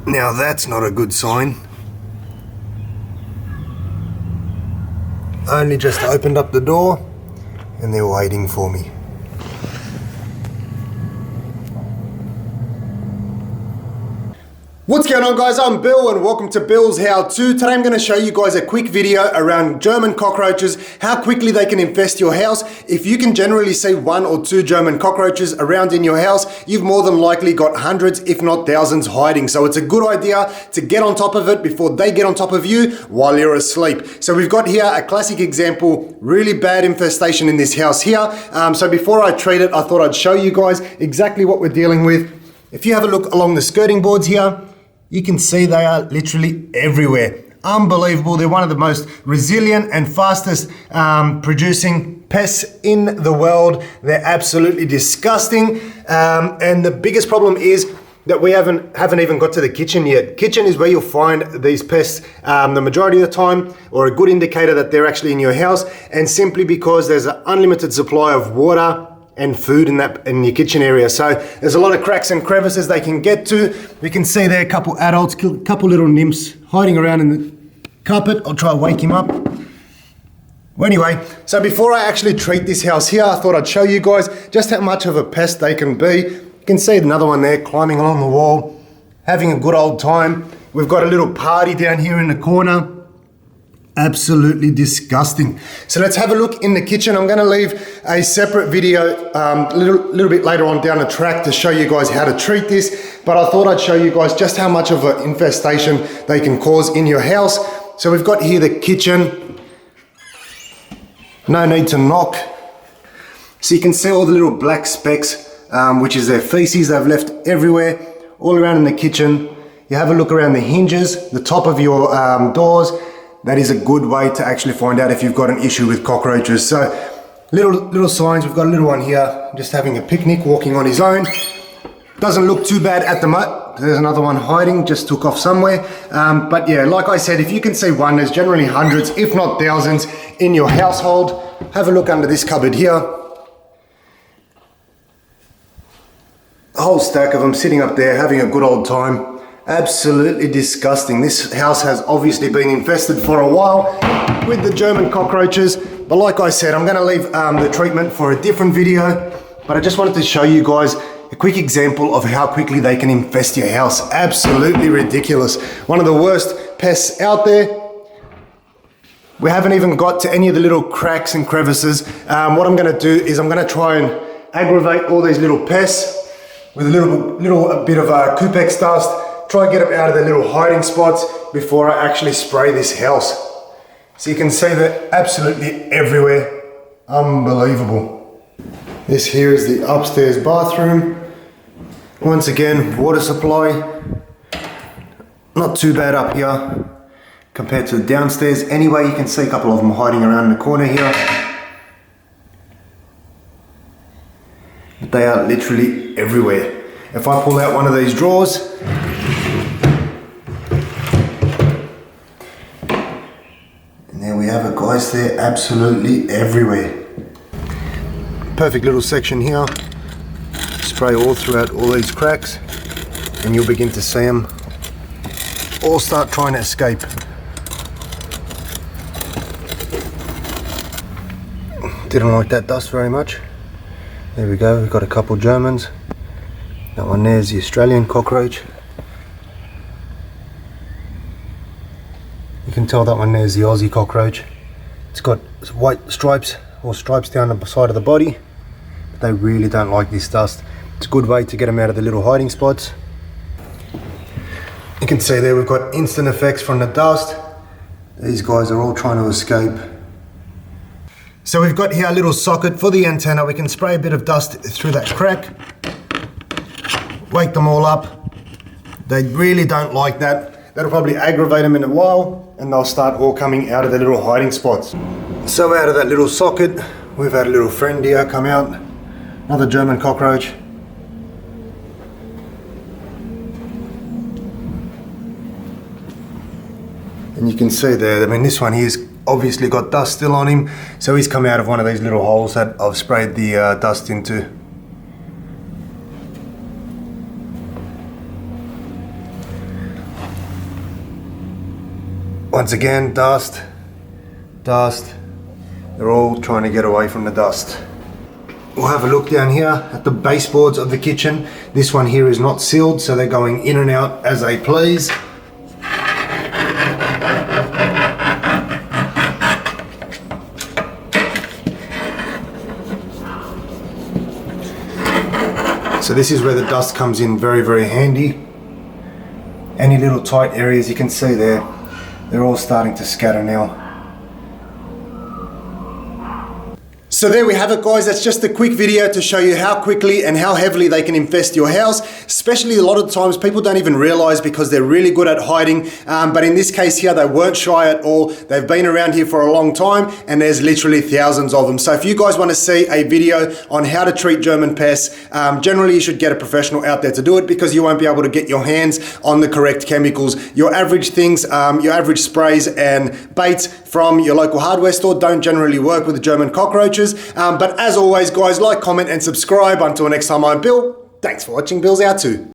Now that's not a good sign. Only just opened up the door and they're waiting for me. What's going on, guys? I'm Bill and welcome to Bill's How To. Today I'm going to show you guys a quick video around German cockroaches, how quickly they can infest your house. If you can generally see 1 or 2 German cockroaches around in your house, you've more than likely got hundreds, if not thousands, hiding. So it's a good idea to get on top of it before they get on top of you while you're asleep. So we've got here a classic example, really bad infestation in this house here. So before I treat it, I thought I'd show you guys exactly what we're dealing with. If you have a look along the skirting boards here, you can see they are literally everywhere. Unbelievable. They're one of the most resilient and fastest producing pests in the world. They're absolutely disgusting. And the biggest problem is that we haven't even got to the kitchen yet. Kitchen is where you'll find these pests the majority of the time, or a good indicator that they're actually in your house, and simply because there's an unlimited supply of water and food in your kitchen area. So there's a lot of cracks and crevices they can get to. We can see there a couple adults, a couple little nymphs hiding around in the carpet. I'll try to wake him up. Well, anyway, so before I actually treat this house here, I thought I'd show you guys just how much of a pest they can be. You can see another one there climbing along the wall, having a good old time. We've got a little party down here in the corner. Absolutely disgusting. So let's have a look in the kitchen. I'm going to leave a separate video a little bit later on down the track to show you guys how to treat this, but I thought I'd show you guys just how much of an infestation they can cause in your house. So we've got here the kitchen. No need to knock. So you can see all the little black specks, which is their feces they've left everywhere, all around in the kitchen. You have a look around the hinges, the top of your doors. That is a good way to actually find out if you've got an issue with cockroaches. So little signs. We've got a little one here just having a picnic, walking on his own. Doesn't look too bad at the moment. There's another one hiding, just took off somewhere. But yeah, like I said, if you can see one, there's generally hundreds, if not thousands, in your household. Have a look under this cupboard here. A whole stack of them sitting up there having a good old time. Absolutely disgusting. This house has obviously been infested for a while with the German cockroaches, but like I said, I'm going to leave the treatment for a different video, but I just wanted to show you guys a quick example of how quickly they can infest your house. Absolutely ridiculous. One of the worst pests out there. We haven't even got to any of the little cracks and crevices. What I'm going to do is I'm going to try and aggravate all these little pests with a little bit of Coupex dust. Try and get them out of their little hiding spots before I actually spray this house. So you can see they're absolutely everywhere. Unbelievable. This here is the upstairs bathroom. Once again, water supply. Not too bad up here compared to the downstairs. Anyway, you can see a couple of them hiding around in the corner here. But they are literally everywhere. If I pull out one of these drawers, there we have it, guys. They're absolutely everywhere. Perfect little section here. Spray all throughout all these cracks and you'll begin to see them all start trying to escape. Didn't like that dust very much. There we go, we've got a couple Germans. That one there's the Australian cockroach. You can tell that one there's the Aussie cockroach. It's got white stripes or stripes down the side of the body. But they really don't like this dust. It's a good way to get them out of the little hiding spots. You can see there we've got instant effects from the dust. These guys are all trying to escape. So we've got here a little socket for the antenna. We can spray a bit of dust through that crack. Wake them all up. They really don't like that. That'll probably aggravate them in a while and they'll start all coming out of their little hiding spots. So out of that little socket, we've had a little friend here come out. Another German cockroach. And you can see there, I mean, this one here's obviously got dust still on him. So he's come out of one of these little holes that I've sprayed the dust into. Once again, dust, dust. They're all trying to get away from the dust. We'll have a look down here at the baseboards of the kitchen. This one here is not sealed, so they're going in and out as they please. So this is where the dust comes in very, very handy. Any little tight areas you can see there, they're all starting to scatter now. So there we have it, guys. That's just a quick video to show you how quickly and how heavily they can infest your house. Especially a lot of times people don't even realize because they're really good at hiding. But in this case here, they weren't shy at all. They've been around here for a long time and there's literally thousands of them. So if you guys want to see a video on how to treat German pests, generally you should get a professional out there to do it because you won't be able to get your hands on the correct chemicals. Your average things, your average sprays and baits from your local hardware store don't generally work with the German cockroaches. But as always, guys, like, comment, and subscribe. Until next time, I'm Bill. Thanks for watching Billshowto.